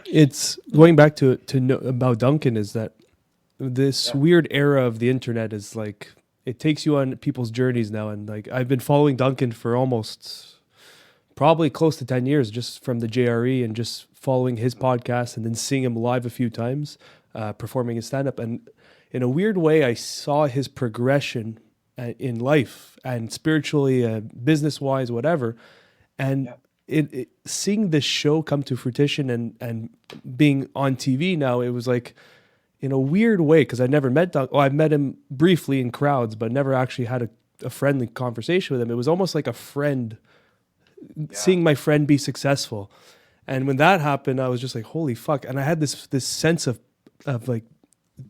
It's going back to know about Duncan is that this Yeah. weird era of the internet is like it takes you on people's journeys now, and like I've been following Duncan for almost probably close to 10 years just from the JRE and just following his podcast and then seeing him live a few times performing his stand up. And in a weird way, I saw his progression in life and spiritually, business wise, whatever. And Yeah. seeing this show come to fruition and being on TV now, it was like in a weird way because I never met Doug. Oh, I've met him briefly in crowds, but never actually had a friendly conversation with him. It was almost like a friend Yeah. seeing my friend be successful. And when that happened, I was just like, holy fuck. And I had this sense of like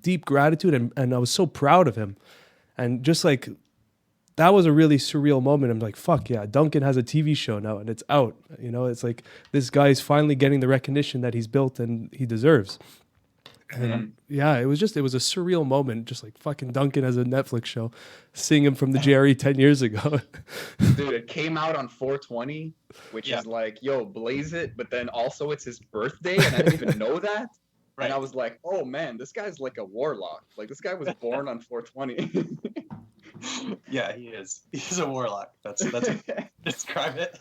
deep gratitude and I was so proud of him. And just like that was a really surreal moment. I'm like, fuck yeah, Duncan has a TV show now and it's out. You know, it's like this guy's finally getting the recognition that he's built and he deserves. And Mhm. yeah, it was a surreal moment, just like fucking Duncan has a Netflix show, seeing him from the JRE 10 years ago. Dude, it came out on 420, which Yeah. is like, yo, blaze it. But then also it's his birthday, and I didn't even know that. And I Right. was like, oh man, this guy's like a warlock. Like this guy was born on 420. Yeah, he is. He's a warlock. That's describe it.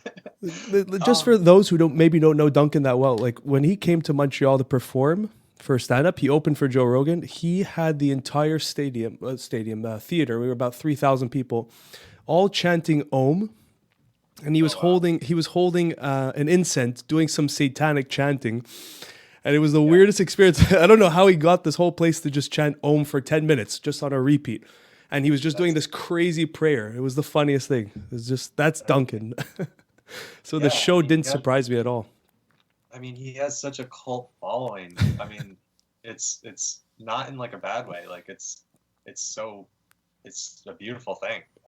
Just for those who don't know Duncan that well, like when he came to Montreal to perform for stand up, he opened for Joe Rogan. He had the entire theater. We were about 3,000 people, all chanting Om, and Oh wow. he was holding an incense, doing some satanic chanting. And it was the weirdest experience. I don't know how he got this whole place to just chant Om for 10 minutes, just on a repeat. And he was just doing That's this crazy prayer. It was the funniest thing. It was just, that's Duncan. So the yeah. show didn't surprise me at all. I mean, he has such a cult following. I mean, it's not in like a bad way. Like it's a beautiful thing.